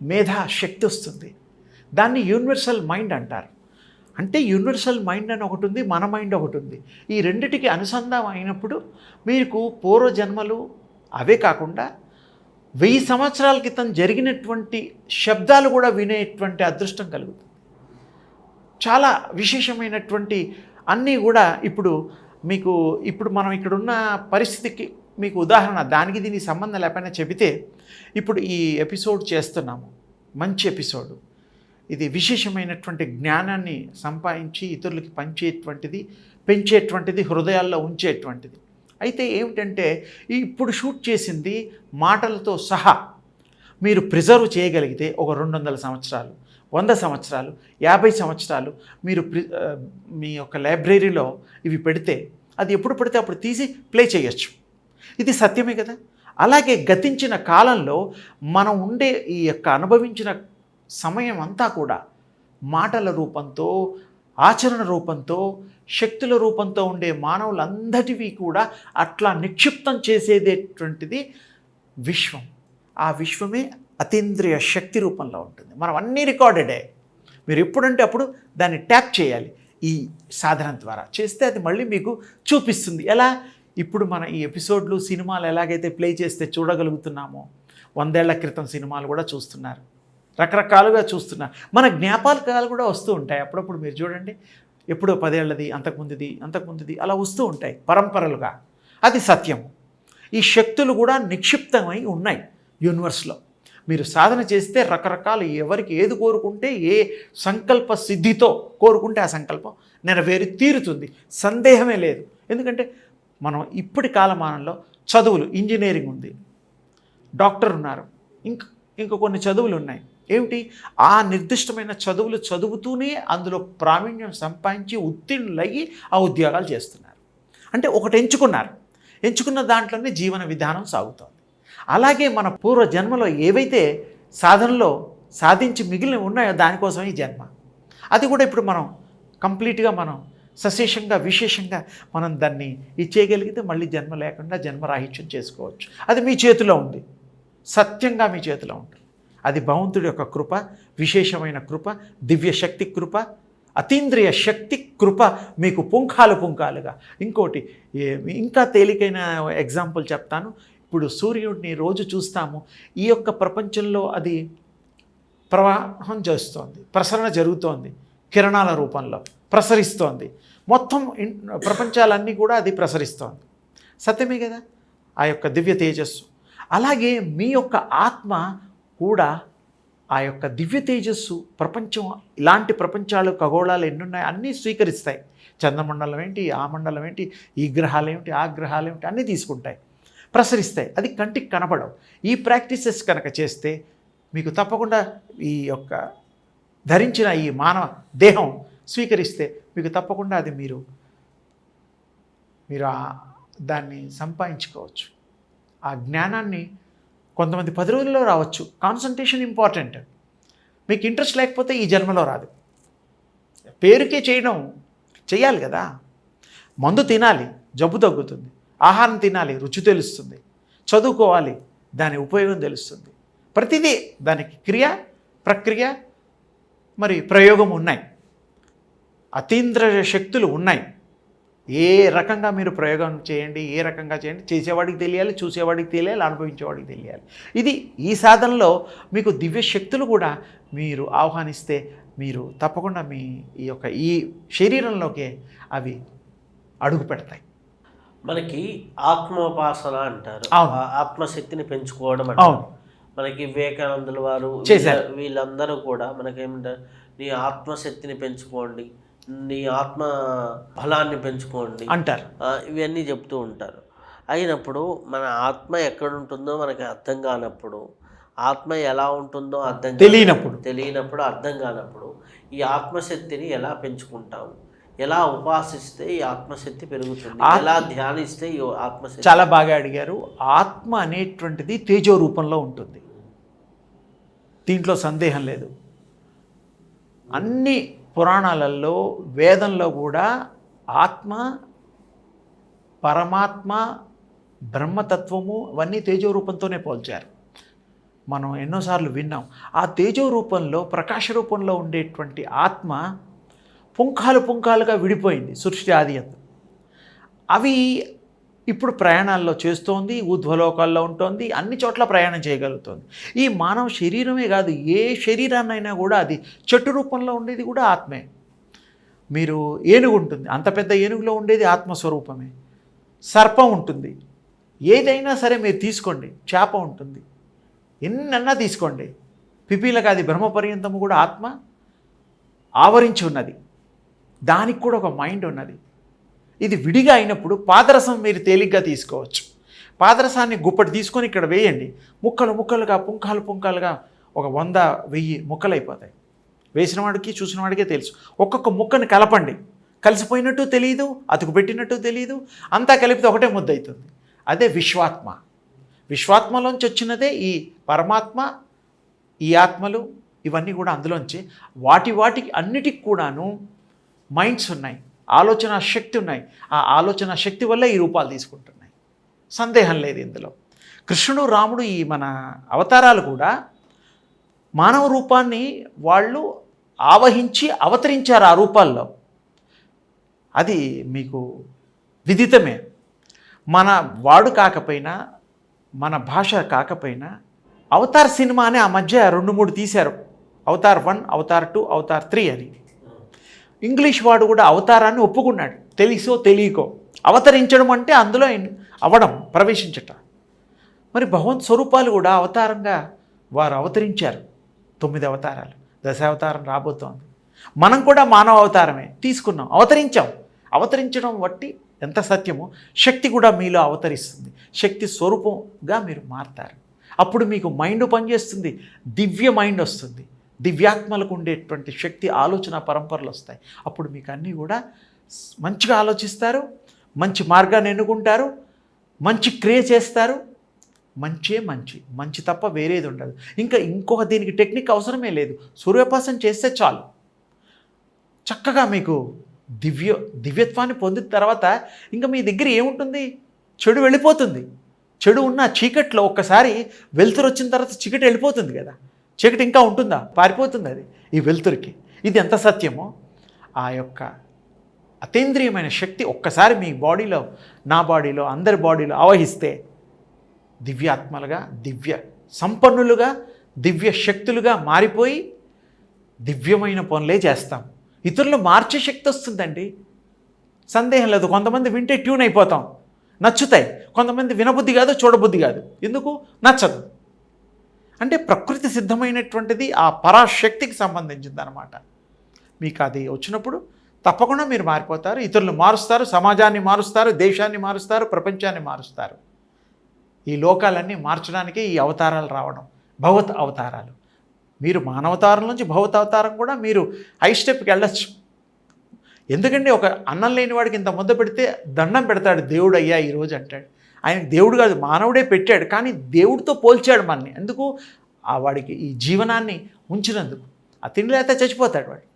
మేధా శక్తి వస్తుంది. దాన్ని యూనివర్సల్ మైండ్ అంటారు. అంటే యూనివర్సల్ మైండ్ అని ఒకటి ఉంది, మన మైండ్ ఒకటి ఉంది. ఈ రెండిటికి అనుసంధానం అయినప్పుడు మీకు పూర్వజన్మలు అవే కాకుండా 1000 సంవత్సరాల క్రితం జరిగినటువంటి శబ్దాలు కూడా వినేటువంటి అదృష్టం కలుగుతుంది. చాలా విశేషమైనటువంటి అన్నీ కూడా ఇప్పుడు మనం ఇక్కడున్న పరిస్థితికి మీకు ఉదాహరణ, దానికి దీనికి సంబంధం లేకపోయినా చెబితే, ఇప్పుడు ఈ ఎపిసోడ్ చేస్తున్నాము, మంచి ఎపిసోడు. ఇది విశేషమైనటువంటి జ్ఞానాన్ని సంపాదించి ఇతరులకి పంచేటువంటిది, పెంచేటువంటిది, హృదయాల్లో ఉంచేటువంటిది. అయితే ఏమిటంటే ఇప్పుడు షూట్ చేసింది మాటలతో సహా మీరు ప్రిజర్వ్ చేయగలిగితే ఒక 200 సంవత్సరాలు, 100 సంవత్సరాలు, 50 సంవత్సరాలు మీరు మీ యొక్క లైబ్రరీలో ఇవి పెడితే అది ఎప్పుడు పడితే అప్పుడు తీసి ప్లే చేయొచ్చు. ఇది సత్యమే కదా. అలాగే గతించిన కాలంలో మనం ఉండే ఈ యొక్క అనుభవించిన సమయం అంతా కూడా మాటల రూపంతో, ఆచరణ రూపంతో, శక్తుల రూపంతో ఉండే మానవులందరివి కూడా అట్లా నిక్షిప్తం చేసేటటువంటిది విశ్వం. ఆ విశ్వమే అతీంద్రియ శక్తి రూపంలో ఉంటుంది. మనం అన్నీ రికార్డెడే. మీరు ఎప్పుడంటే అప్పుడు దాన్ని ట్యాప్ చేయాలి. ఈ సాధన ద్వారా చేస్తే అది మళ్ళీ మీకు చూపిస్తుంది. ఎలా? ఇప్పుడు మన ఈ ఎపిసోడ్లు, సినిమాలు ఎలాగైతే ప్లే చేస్తే చూడగలుగుతున్నామో, 100 ఏళ్ల క్రితం సినిమాలు కూడా చూస్తున్నారు, రకరకాలుగా చూస్తున్నారు. మన జ్ఞాపకాలు కూడా వస్తూ ఉంటాయి అప్పుడప్పుడు. మీరు చూడండి, ఎప్పుడో 10 ఏళ్ళది, అంతకుముందుది అలా వస్తూ ఉంటాయి పరంపరలుగా. అది సత్యం. ఈ శక్తులు కూడా నిక్షిప్తమై ఉన్నాయి యూనివర్స్లో. మీరు సాధన చేస్తే రకరకాలు, ఎవరికి ఏది కోరుకుంటే, ఏ సంకల్ప సిద్ధితో కోరుకుంటే ఆ సంకల్పం నెరవేరి తీరుతుంది, సందేహమే లేదు. ఎందుకంటే మనం ఇప్పటి కాలమానంలో చదువులు, ఇంజనీరింగ్ ఉంది, డాక్టర్ ఉన్నారు, ఇంకా కొన్ని చదువులు ఉన్నాయి. ఏమిటి? ఆ నిర్దిష్టమైన చదువులు చదువుతూనే అందులో ప్రావీణ్యం సంపాదించి ఉత్తీర్ణులయ్యి ఆ ఉద్యోగాలు చేస్తున్నారు. అంటే ఒకటి ఎంచుకున్న దాంట్లోనే జీవన విధానం సాగుతోంది. అలాగే మన పూర్వ జన్మలో ఏవైతే సాధనలో సాధించి మిగిలిన ఉన్నాయో దానికోసం ఈ జన్మ. అది కూడా ఇప్పుడు మనం కంప్లీట్గా మనం సశేషంగా, విశేషంగా మనం దాన్ని ఇచ్చేయగలిగితే మళ్ళీ జన్మ లేకుండా జన్మరాహిత్యం చేసుకోవచ్చు. అది మీ చేతిలో ఉంది, సత్యంగా మీ చేతిలో ఉంటుంది. అది భగవంతుడి యొక్క కృప, విశేషమైన కృప, దివ్య శక్తి కృప, అతీంద్రియ శక్తి కృప మీకు పుంఖాలుగా. ఇంకోటి, ఇంకా తేలికైన ఎగ్జాంపుల్ చెప్తాను. ఇప్పుడు సూర్యుడిని రోజు చూస్తాము. ఈ యొక్క ప్రపంచంలో అది ప్రవాహం చేస్తోంది, ప్రసరణ జరుగుతోంది, కిరణాల రూపంలో ప్రసరిస్తోంది. మొత్తం ప్రపంచాలన్నీ కూడా అది ప్రసరిస్తోంది. సత్యమే కదా ఆ యొక్క దివ్య తేజస్సు. అలాగే మీ యొక్క ఆత్మ కూడా ఆ యొక్క దివ్య తేజస్సు, ప్రపంచం, ఇలాంటి ప్రపంచాలు, ఖగోళాలు ఎన్నున్నాయి అన్నీ స్వీకరిస్తాయి. చంద్రమండలం ఏంటి, ఆ మండలం ఏంటి, ఈ గ్రహాలు ఏమిటి, ఆ గ్రహాలు ఏమిటి అన్నీ తీసుకుంటాయి, ప్రసరిస్తాయి. అది కంటికి కనబడవు. ఈ ప్రాక్టీసెస్ కనుక చేస్తే మీకు తప్పకుండా ఈ యొక్క ధరించిన ఈ మానవ దేహం స్వీకరిస్తే మీకు తప్పకుండా అది మీరు దాన్ని సంపాదించుకోవచ్చు. ఆ జ్ఞానాన్ని కొంతమంది 10 రోజుల్లో రావచ్చు. Concentration important. మీకు ఇంట్రెస్ట్ లేకపోతే ఈ జన్మలో రాదు. పేరుకే చేయాలి కదా. మందు తినాలి, జబ్బు తగ్గుతుంది. ఆహారం తినాలి, రుచి తెలుస్తుంది. చదువుకోవాలి, దాని ఉపయోగం తెలుస్తుంది. ప్రతిదీ దానికి క్రియ, ప్రక్రియ, మరి ప్రయోగం ఉన్నాయి. అతీంద్ర శక్తులు ఉన్నాయి. ఏ రకంగా మీరు ప్రయోగం చేయండి, ఏ రకంగా చేయండి, చేసేవాడికి తెలియాలి, చూసేవాడికి తెలియాలి, అనుభవించేవాడికి తెలియాలి. ఇది ఈ సాధనలో మీకు దివ్య శక్తులు కూడా మీరు ఆహ్వానిస్తే మీరు తప్పకుండా మీ ఈ శరీరంలోకే అవి అడుగు పెడతాయి. మనకి ఆత్మోపాసన అంటారు, ఆత్మశక్తిని పెంచుకోవడం అవును. అంటారు. మనకి వివేకానందుల వారు వీళ్ళందరూ కూడా మనకేమంటారు, నీ ఆత్మశక్తిని పెంచుకోండి, నీ ఆత్మ బలాన్ని పెంచుకోండి అంటారు. ఇవన్నీ చెప్తూ ఉంటారు. అయినప్పుడు మన ఆత్మ ఎక్కడుంటుందో మనకి అర్థం కానప్పుడు, ఆత్మ ఎలా ఉంటుందో తెలియనప్పుడు అర్థం కానప్పుడు ఈ ఆత్మశక్తిని ఎలా పెంచుకుంటాము, ఎలా ఉపాసిస్తే ఈ ఆత్మశక్తి పెరుగుతుంది, ఎలా ధ్యానిస్తే ఈ ఆత్మశక్తి. చాలా బాగా అడిగారు. ఆత్మ అనేటువంటిది తేజో రూపంలో ఉంటుంది, దీంట్లో సందేహం లేదు. అన్ని పురాణాలలో వేదంలో కూడా ఆత్మ, పరమాత్మ, బ్రహ్మతత్వము అవన్నీ తేజో రూపంతోనే పోల్చారు. మనం ఎన్నోసార్లు విన్నాం. ఆ తేజో రూపంలో, ప్రకాశ రూపంలో ఉండేటువంటి ఆత్మ పుంఖాలుగా విడిపోయింది సృష్టి ఆది అందు. అవి ఇప్పుడు ప్రయాణాల్లో చేస్తోంది, ఊర్ధ్వలోకాల్లో ఉంటుంది, అన్ని చోట్ల ప్రయాణం చేయగలుగుతుంది. ఈ మానవ శరీరమే కాదు, ఏ శరీరాన్నైనా కూడా అది చెట్టు రూపంలో ఉండేది కూడా ఆత్మే. మీరు ఏనుగు ఉంటుంది, అంత పెద్ద ఏనుగులో ఉండేది ఆత్మస్వరూపమే. సర్పం ఉంటుంది, ఏదైనా సరే మీరు తీసుకోండి, చేప ఉంటుంది, ఎన్నన్నా తీసుకోండి, పిపీలకు అది బ్రహ్మపర్యంతము కూడా ఆత్మ ఆవరించి ఉన్నది. దానికి కూడా ఒక మైండ్ ఉన్నది. ఇది విడిగా అయినప్పుడు పాదరసం మీరు తేలిగ్గా తీసుకోవచ్చు. పాదరసాన్ని గుప్పటి తీసుకొని ఇక్కడ వేయండి, ముక్కలుగా పుంఖాలుగా ఒక 100,000 ముక్కలు అయిపోతాయి. వేసిన వాడికి చూసిన వాడికే తెలుసు. ఒక్కొక్క ముక్కని కలపండి, కలిసిపోయినట్టు తెలియదు, అతుకు పెట్టినట్టు తెలియదు, అంతా కలిపితే ఒకటే ముద్ద అవుతుంది. అదే విశ్వాత్మ. విశ్వాత్మలోంచి వచ్చినదే ఈ పరమాత్మ, ఈ ఆత్మలు, ఇవన్నీ కూడా అందులోంచి. వాటికి అన్నిటికి కూడాను మైండ్స్ ఉన్నాయి, ఆలోచన శక్తి ఉన్నాయి. ఆ ఆలోచన శక్తి వల్ల ఈ రూపాలు తీసుకుంటున్నాయి, సందేహం లేదు ఇందులో. కృష్ణుడు, రాముడు, ఈ మన అవతారాలు కూడా మానవ రూపాన్ని వాళ్ళు ఆవహించి అవతరించారు ఆ రూపాల్లో. అది మీకు విదితమే. మన వాడు కాకపోయినా, మన భాష కాకపోయినా, అవతార్ సినిమా అని ఆ మధ్య 2-3 తీశారు. అవతార్ 1, అవతార్ 2, అవతార్ 3 అని. ఇంగ్లీష్ వాడు కూడా అవతారాన్ని ఒప్పుకున్నాడు, తెలుసో తెలియకో. అవతరించడం అంటే అందులో అవడం, ప్రవేశించటం. మరి భగవంత్ స్వరూపాలు కూడా అవతారంగా వారు అవతరించారు. 9 అవతారాలు, 10వ అవతారం రాబోతోంది. మనం కూడా మానవ అవతారమే తీసుకున్నాం, అవతరించడం బట్టి ఎంత సత్యమో శక్తి కూడా మీలో అవతరిస్తుంది. శక్తి స్వరూపంగా మీరు మారుతారు. అప్పుడు మీకు మైండ్ పనిచేస్తుంది, దివ్య మైండ్ వస్తుంది, దివ్యాత్మలకు ఉండేటువంటి శక్తి, ఆలోచన పరంపరలు వస్తాయి. అప్పుడు మీకు అన్నీ కూడా మంచిగా ఆలోచిస్తారు, మంచి మార్గాన్ని ఎన్నుకుంటారు, మంచి క్రియ చేస్తారు. మంచి తప్ప వేరేది ఉండదు. ఇంకొక దీనికి టెక్నిక్ అవసరమే లేదు. సూర్యోపాసన చేస్తే చాలు, చక్కగా మీకు దివ్యత్వాన్ని పొందిన తర్వాత ఇంకా మీ దగ్గర ఏముంటుంది? చెడు వెళ్ళిపోతుంది. చెడు ఉన్న చీకట్లో ఒక్కసారి వెలుతురు వచ్చిన తర్వాత చీకటి వెళ్ళిపోతుంది కదా. చీకటి ఇంకా ఉంటుందా? పారిపోతుంది అది ఈ వెలుతురికి. ఇది ఎంత సత్యమో ఆ యొక్క అతీంద్రియమైన శక్తి ఒక్కసారి మీ బాడీలో, నా బాడీలో, అందరి బాడీలో ఆవహిస్తే దివ్యాత్మలుగా, దివ్య సంపన్నులుగా, దివ్య శక్తులుగా మారిపోయి దివ్యమైన పనులే చేస్తాం. ఇతరులు మార్చే శక్తి వస్తుందండి, సందేహం లేదు. కొంతమంది వింటే ట్యూన్ అయిపోతాం, నచ్చుతాయి. కొంతమంది వినబుద్ధి కాదు, చూడబుద్ధి కాదు. ఎందుకు నచ్చదు అంటే ప్రకృతి సిద్ధమైనటువంటిది ఆ పరాశక్తికి సంబంధించింది అనమాట. మీకు అది వచ్చినప్పుడు తప్పకుండా మీరు మారిపోతారు, ఇతరులు మారుస్తారు, సమాజాన్ని మారుస్తారు, దేశాన్ని మారుస్తారు, ప్రపంచాన్ని మారుస్తారు. ఈ లోకాలన్నీ మార్చడానికి ఈ అవతారాలు రావడం, భగవత్ అవతారాలు. మీరు మానవతారం నుంచి భగవత్ అవతారం కూడా మీరు హై స్టెప్కి వెళ్ళచ్చు. ఎందుకంటే ఒక అన్నం లేని వాడికి ఇంత ముద్ద పెడితే దండం పెడతాడు, దేవుడు అయ్యా ఈరోజు అంటాడు. ఆయనకు దేవుడు కాదు, మానవుడే పెట్టాడు, కానీ దేవుడితో పోల్చాడు మనని. ఎందుకు? ఆ వాడికి ఈ జీవనాన్ని ఉంచినందుకు. ఆ తిండి లేకపోతే చచ్చిపోతాడు వాడు.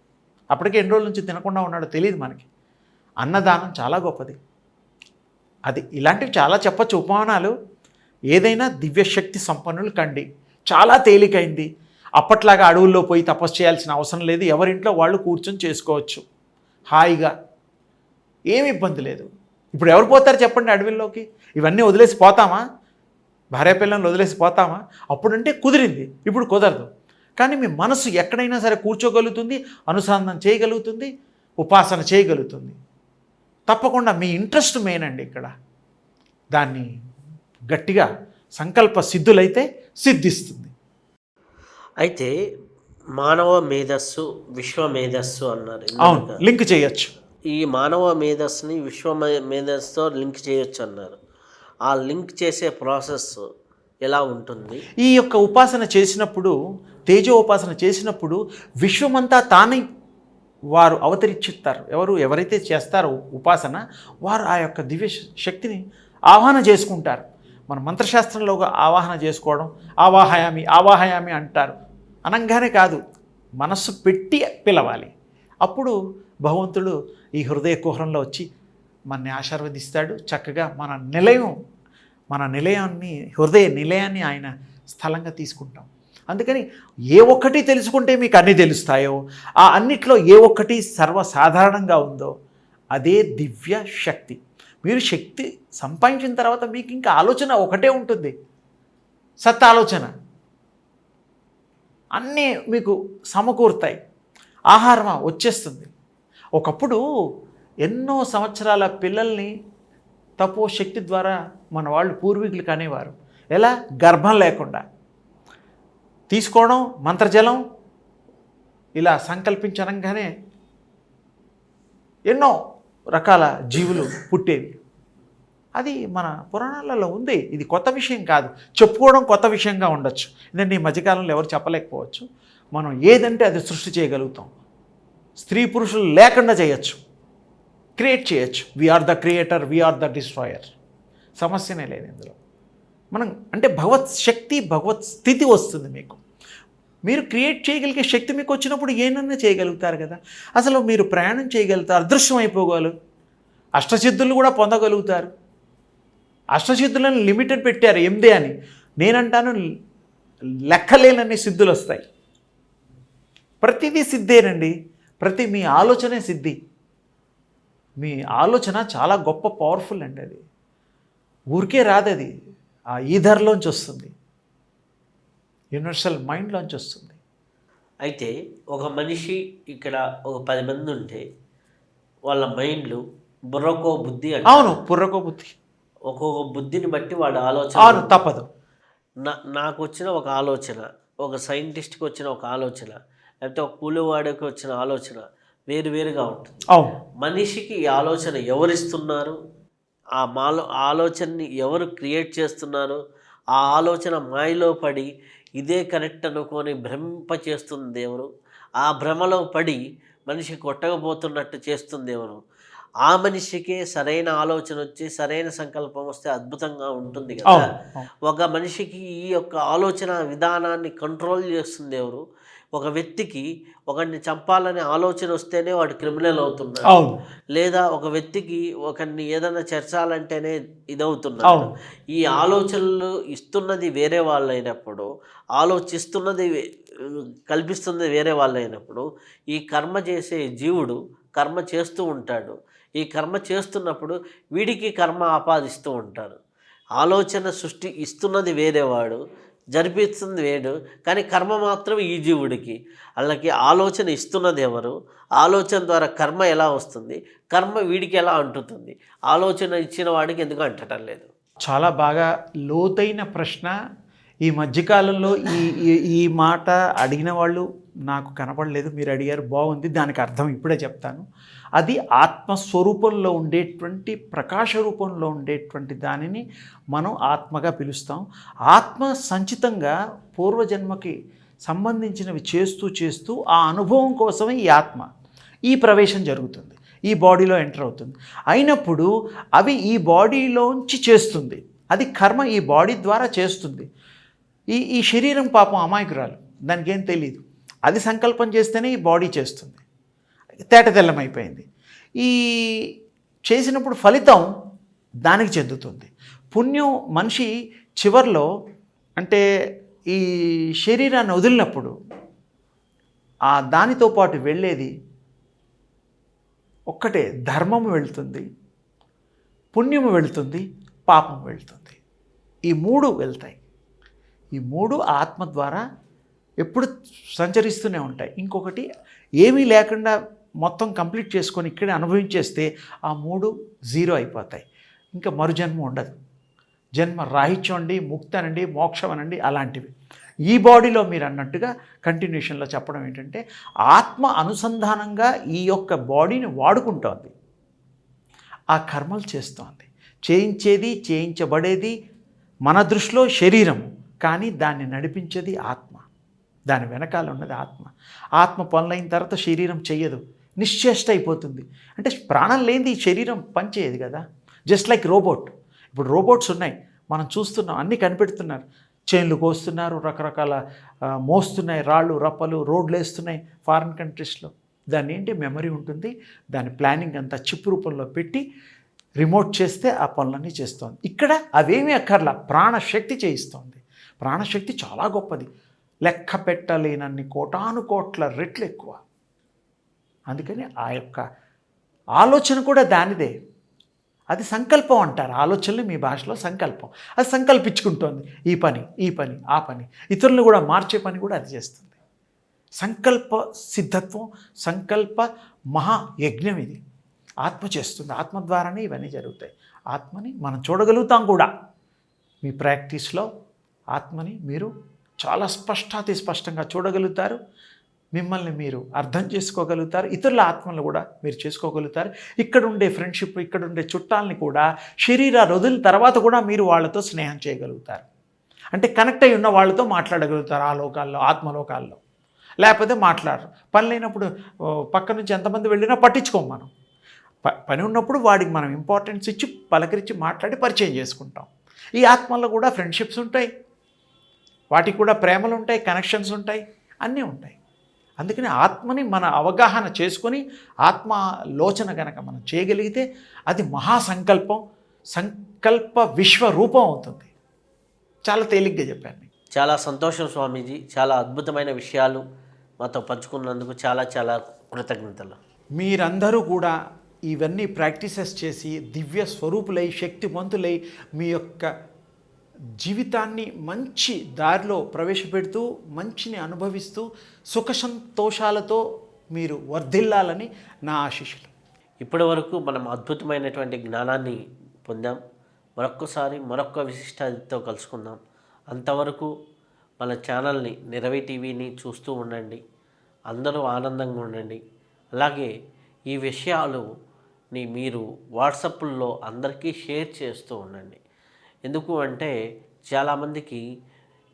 అప్పటికే ఎన్ని రోజుల నుంచి తినకుండా ఉన్నాడో తెలియదు మనకి. అన్నదానం చాలా గొప్పది. అది ఇలాంటివి చాలా చెప్పచ్చు ఉపమానాలు. ఏదైనా దివ్యశక్తి సంపన్నులు కండి, చాలా తేలికైంది. అప్పట్లాగా అడవుల్లో పోయి తపస్సు చేయాల్సిన అవసరం లేదు, ఎవరింట్లో వాళ్ళు కూర్చొని చేసుకోవచ్చు. హాయిగా, ఏమి ఇబ్బంది లేదు. ఇప్పుడు ఎవరు పోతారు చెప్పండి అడవిలోకి? ఇవన్నీ వదిలేసి పోతామా? భార్య పిల్లల్ని వదిలేసి పోతామా? అప్పుడంటే కుదిరింది, ఇప్పుడు కుదరదు. కానీ మీ మనసు ఎక్కడైనా సరే కూర్చోగలుగుతుంది, అనుసంధానం చేయగలుగుతుంది, ఉపాసన చేయగలుగుతుంది. తప్పకుండా మీ ఇంట్రెస్ట్ మెయిన్ అండి ఇక్కడ. దాన్ని గట్టిగా సంకల్ప సిద్ధులైతే సిద్ధిస్తుంది. అయితే మానవ మేధస్సు, విశ్వ మేధస్సు అన్నారు. అవును, లింక్ చేయొచ్చు. ఈ మానవ మేధస్సుని విశ్వ మేధస్సుతో లింక్ చేయొచ్చు అన్నారు. ఆ లింక్ చేసే ప్రాసెస్ ఎలా ఉంటుంది? ఈ యొక్క ఉపాసన చేసినప్పుడు, తేజో ఉపాసన చేసినప్పుడు విశ్వమంతా తానే వారు అవతరిచ్చిస్తారు. ఎవరైతే చేస్తారో ఉపాసన, వారు ఆ యొక్క దివ్య శక్తిని ఆవాహన చేసుకుంటారు. మన మంత్రశాస్త్రంలో ఆవాహన చేసుకోవడం, ఆవాహయామి అంటారు. అనంగానే కాదు, మనస్సు పెట్టి పిలవాలి. అప్పుడు భగవంతుడు ఈ హృదయ కుహరంలో వచ్చి మనని ఆశీర్వదిస్తాడు. చక్కగా మన నిలయాన్ని, హృదయ నిలయాన్ని ఆయన స్థలంగా తీసుకుంటాం. అందుకని ఏ ఒక్కటి తెలుసుకుంటే మీకు అన్నీ తెలుస్తాయో, ఆ అన్నిట్లో ఏ ఒక్కటి సర్వసాధారణంగా ఉందో అదే దివ్య శక్తి. మీరు శక్తి సంపాదించిన తర్వాత మీకు ఇంకా ఆలోచన ఒకటే ఉంటుంది, సత్ ఆలోచన. అన్నీ మీకు సమకూరుతాయి, ఆహారం వచ్చేస్తుంది. ఒకప్పుడు ఎన్నో సంవత్సరాల పిల్లల్ని తపోశక్తి ద్వారా మన వాళ్ళు పూర్వీకులు కనేవారు. ఎలా? గర్భం లేకుండా తీసుకోవడం, మంత్రజలం ఇలా సంకల్పించనంగానే ఎన్నో రకాల జీవులు పుట్టేవి. అది మన పురాణాలలో ఉంది. ఇది కొత్త విషయం కాదు, చెప్పుకోవడం కొత్త విషయంగా ఉండొచ్చు. ఎందుకంటే ఈ మధ్యకాలంలో ఎవరు చెప్పలేకపోవచ్చు. మనం ఏదంటే అది సృష్టి చేయగలుగుతాం. స్త్రీ పురుషులు లేకుండా చేయొచ్చు, క్రియేట్ చేయొచ్చు. We are the creator, we are the destroyer. సమస్యనే లేదు ఇందులో. మనం అంటే భగవత్ శక్తి, భగవత్ స్థితి వస్తుంది మీకు. మీరు క్రియేట్ చేయగలిగే శక్తి మీకు వచ్చినప్పుడు ఏనన్నా చేయగలుగుతారు కదా. అసలు మీరు ప్రయాణం చేయగలుగుతారు, అదృశ్యం అయిపోగలరు, అష్టసిద్ధులు కూడా పొందగలుగుతారు. అష్టసిద్ధులను లిమిటెడ్ పెట్టారు 8 అని. నేనంటాను లెక్కలేనన్ని సిద్ధులు వస్తాయి. ప్రతిదీ సిద్ధేనండి. మీ ఆలోచనే సిద్ధి. మీ ఆలోచన చాలా గొప్ప పవర్ఫుల్ అండి. అది ఊరికే రాదు, అది ఆ ఈధర్లోంచి వస్తుంది, యూనివర్సల్ మైండ్లోంచి వస్తుంది. అయితే ఒక మనిషి ఇక్కడ ఒక 10 మంది ఉంటే వాళ్ళ మైండ్లు బుర్రకో బుద్ధి అంటే, అవును, బుర్రకో బుద్ధి, ఒక్కొక్క బుద్ధిని బట్టి వాడు ఆలోచన. అవును, తప్పదు. నాకు వచ్చిన ఒక ఆలోచన, ఒక సైంటిస్ట్కి వచ్చిన ఒక ఆలోచన, లేకపోతే ఒక కూలివాడికి వచ్చిన ఆలోచన వేరువేరుగా ఉంటుంది. అవును, మనిషికి ఈ ఆలోచన ఎవరిస్తున్నారు, ఆ ఆలోచనని ఎవరు క్రియేట్ చేస్తున్నారు, ఆ ఆలోచన మాయలో పడి ఇదే కరెక్ట్ అనుకొని భ్రమింపచేస్తుంది ఎవరు, ఆ భ్రమలో పడి మనిషి కొట్టకపోతున్నట్టు చేస్తుంది ఎవరు, ఆ మనిషికే సరైన ఆలోచన వచ్చి సరైన సంకల్పం వస్తే అద్భుతంగా ఉంటుంది కదా. ఒక మనిషికి ఈ యొక్క ఆలోచన విధానాన్ని కంట్రోల్ చేస్తుంది ఎవరు? ఒక వ్యక్తికి ఒకరిని చంపాలనే ఆలోచన వస్తేనే వాడు క్రిమినల్ అవుతున్నాడు, లేదా ఒక వ్యక్తికి ఒకరిని ఏదైనా చేర్చాలంటేనే ఇదవుతున్నాడు. ఈ ఆలోచనలు ఇస్తున్నది వేరే వాళ్ళు అయినప్పుడు, ఆలోచిస్తున్నది కల్పిస్తున్నది వేరే వాళ్ళు అయినప్పుడు, ఈ కర్మ చేసే జీవుడు కర్మ చేస్తూ ఉంటాడు. ఈ కర్మ చేస్తున్నప్పుడు వీడికి కర్మ ఆపాదిస్తూ ఉంటారు. ఆలోచన సృష్టి ఇస్తున్నది వేరేవాడు, జరిపిస్తుంది వేడు, కానీ కర్మ మాత్రం ఈ జీవుడికి. అలాగే ఆలోచన ఇస్తున్నది ఎవరు, ఆలోచన ద్వారా కర్మ ఎలా వస్తుంది, కర్మ వీడికి ఎలా అంటుతుంది, ఆలోచన ఇచ్చిన వాడికి ఎందుకు అంటటం లేదు? చాలా బాగా లోతైన ప్రశ్న. ఈ మధ్యకాలంలో ఈ మాట అడిగిన వాళ్ళు నాకు కనపడలేదు, మీరు అడిగారు, బాగుంది. దానికి అర్థం ఇప్పుడే చెప్తాను. అది ఆత్మస్వరూపంలో ఉండేటువంటి, ప్రకాశ రూపంలో ఉండేటువంటి దానిని మనం ఆత్మగా పిలుస్తాం. ఆత్మ సంచితంగా పూర్వజన్మకి సంబంధించినవి చేస్తూ ఆ అనుభవం కోసమే ఈ ఆత్మ ఈ ప్రవేశం జరుగుతుంది, ఈ బాడీలో ఎంటర్ అవుతుంది. అయినప్పుడు అవి ఈ బాడీలోంచి చేస్తుంది, అది కర్మ ఈ బాడీ ద్వారా చేస్తుంది. ఈ శరీరం పాపం అమాయకురాలు, దానికి ఏం తెలియదు. అది సంకల్పం చేస్తేనే ఈ బాడీ చేస్తుంది. తేటతెల్లమైపోయింది. ఈ చేసినప్పుడు ఫలితం దానికి చెందుతుంది. పుణ్యం మనిషి చివర్లో, అంటే ఈ శరీరాన్ని వదిలినప్పుడు ఆ దానితో పాటు వెళ్ళేది ఒక్కటే, ధర్మము వెళ్తుంది, పుణ్యము వెళ్తుంది, పాపం వెళ్తుంది. ఈ మూడు వెళ్తాయి. ఈ మూడు ఆత్మ ద్వారా ఎప్పుడు సంచరిస్తూనే ఉంటాయి. ఇంకొకటి, ఏమీ లేకుండా మొత్తం కంప్లీట్ చేసుకొని ఇక్కడే అనుభవించేస్తే ఆ మూడు జీరో అయిపోతాయి. ఇంకా మరుజన్మ ఉండదు. జన్మ రాహిత్యం అండి, ముక్తి అనండి, మోక్షం అనండి, అలాంటివి. ఈ బాడీలో మీరు అన్నట్టుగా కంటిన్యూషన్లో చెప్పడం ఏంటంటే, ఆత్మ అనుసంధానంగా ఈ యొక్క బాడీని వాడుకుంటోంది, ఆ కర్మలు చేస్తోంది. చేయించేది, చేయించబడేది మన దృష్టిలో శరీరం, కానీ దాన్ని నడిపించేది ఆత్మ. దాని వెనకాల ఉన్నది ఆత్మ. ఆత్మ పనులైన తర్వాత శరీరం చెయ్యదు, నిశ్చేష్ట అయిపోతుంది. అంటే ప్రాణం లేనిది ఈ శరీరం పనిచేయదు కదా. Just like robot. ఇప్పుడు రోబోట్స్ ఉన్నాయి, మనం చూస్తున్నాం, అన్నీ కనిపెడుతున్నారు. చైన్లు కోస్తున్నారు, రకరకాల మోస్తున్నాయి, రాళ్ళు రప్పలు, రోడ్లు వేస్తున్నాయి ఫారిన్ కంట్రీస్లో. దాన్ని ఏంటి, మెమరీ ఉంటుంది, దాని ప్లానింగ్ అంతా చిప్ రూపంలో పెట్టి రిమోట్ చేస్తే ఆ పనులన్నీ చేస్తోంది. ఇక్కడ అవేమీ అక్కర్లా, ప్రాణశక్తి చేయిస్తోంది. ప్రాణశక్తి చాలా గొప్పది, లెక్క పెట్టలేనన్ని కోటాను కోట్ల రెట్లు ఎక్కువ. అందుకని ఆ యొక్క ఆలోచన కూడా దానిదే. అది సంకల్పం అంటారు. ఆలోచనలు మీ భాషలో సంకల్పం. అది సంకల్పించుకుంటోంది, ఈ పని, ఈ పని, ఆ పని, ఇతరులను కూడా మార్చే పని కూడా అది చేస్తుంది. సంకల్ప సిద్ధత్వం, సంకల్ప మహాయజ్ఞం ఇది ఆత్మ చేస్తుంది. ఆత్మ ద్వారానే ఇవన్నీ జరుగుతాయి. ఆత్మని మనం చూడగలుగుతాం కూడా. మీ ప్రాక్టీస్లో ఆత్మని మీరు చాలా స్పష్టంగా చూడగలుగుతారు. మిమ్మల్ని మీరు అర్థం చేసుకోగలుగుతారు, ఇతరుల ఆత్మలను కూడా మీరు చేసుకోగలుగుతారు. ఇక్కడ ఉండే ఫ్రెండ్షిప్, ఇక్కడ ఉండే చుట్టాలని కూడా శరీరాలు వదిలిన తర్వాత కూడా మీరు వాళ్ళతో స్నేహం చేయగలుగుతారు. అంటే కనెక్ట్ అయి ఉన్న వాళ్ళతో మాట్లాడగలుగుతారు ఆ లోకాల్లో, ఆత్మలోకాల్లో. లేకపోతే మాట్లాడరు. పని లేనప్పుడు పక్క నుంచి ఎంతమంది వెళ్ళినా పట్టించుకోం మనం. పని ఉన్నప్పుడు వాడికి మనం ఇంపార్టెన్స్ ఇచ్చి పలకరించి మాట్లాడి పరిచయం చేసుకుంటాం. ఈ ఆత్మల్లో కూడా ఫ్రెండ్షిప్స్ ఉంటాయి, వాటికి కూడా ప్రేమలు ఉంటాయి, కనెక్షన్స్ ఉంటాయి, అన్నీ ఉంటాయి. అందుకని ఆత్మని మన అవగాహన చేసుకొని ఆత్మలోచన కనుక మనం చేయగలిగితే అది మహాసంకల్పం, సంకల్ప విశ్వరూపం అవుతుంది. చాలా తేలిగ్గా చెప్పాను. చాలా సంతోషం స్వామీజీ, చాలా అద్భుతమైన విషయాలు మాతో పంచుకున్నందుకు చాలా చాలా కృతజ్ఞతలు. మీరందరూ కూడా ఇవన్నీ ప్రాక్టీసెస్ చేసి దివ్య స్వరూపులై, శక్తివంతులై, మీ యొక్క జీవితాన్ని మంచి దారిలో ప్రవేశపెడుతూ, మంచిని అనుభవిస్తూ, సుఖ సంతోషాలతో మీరు వర్ధిల్లాలని నా ఆశీస్సులు. ఇప్పటి వరకు మనం అద్భుతమైనటువంటి జ్ఞానాన్ని పొందాం. మరొక్క విశిష్టతతో కలుసుకుందాం. అంతవరకు మన ఛానల్ని, నిరవి టీవీని చూస్తూ ఉండండి. అందరూ ఆనందంగా ఉండండి. అలాగే ఈ విషయాలుని మీరు వాట్సాప్లో అందరికీ షేర్ చేస్తూ ఉండండి. ఎందుకు అంటే చాలామందికి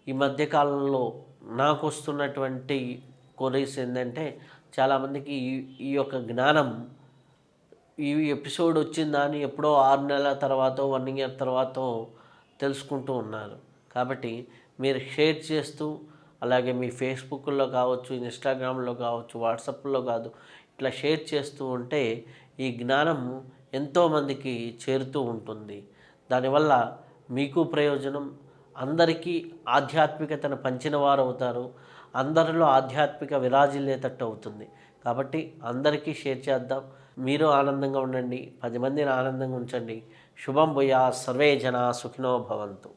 ఈ మధ్యకాలంలో నాకు వస్తున్నటువంటి కొరీస్ ఏంటంటే, చాలామందికి ఈ యొక్క జ్ఞానం, ఈ ఎపిసోడ్ వచ్చిందా అని ఎప్పుడో 6 నెలల తర్వాత, 1 ఇయర్ తర్వాత తెలుసుకుంటూ ఉన్నారు. కాబట్టి మీరు షేర్ చేస్తూ, అలాగే మీ ఫేస్బుక్లో కావచ్చు, ఇన్స్టాగ్రామ్లో కావచ్చు, వాట్సాప్లో కాదు, ఇట్లా షేర్ చేస్తూ ఉంటే ఈ జ్ఞానం ఎంతోమందికి చేరుతూ ఉంటుంది. దానివల్ల మీకు ప్రయోజనం, అందరికీ ఆధ్యాత్మికతను పంచిన వారు అవుతారు, అందరిలో ఆధ్యాత్మిక విరాజిల్లేటట్టు అవుతుంది. కాబట్టి అందరికీ షేర్ చేద్దాం. మీరు ఆనందంగా ఉండండి, 10 మందిని ఆనందంగా ఉంచండి. శుభం భూయా, సర్వే జనా సుఖినో భవంతు.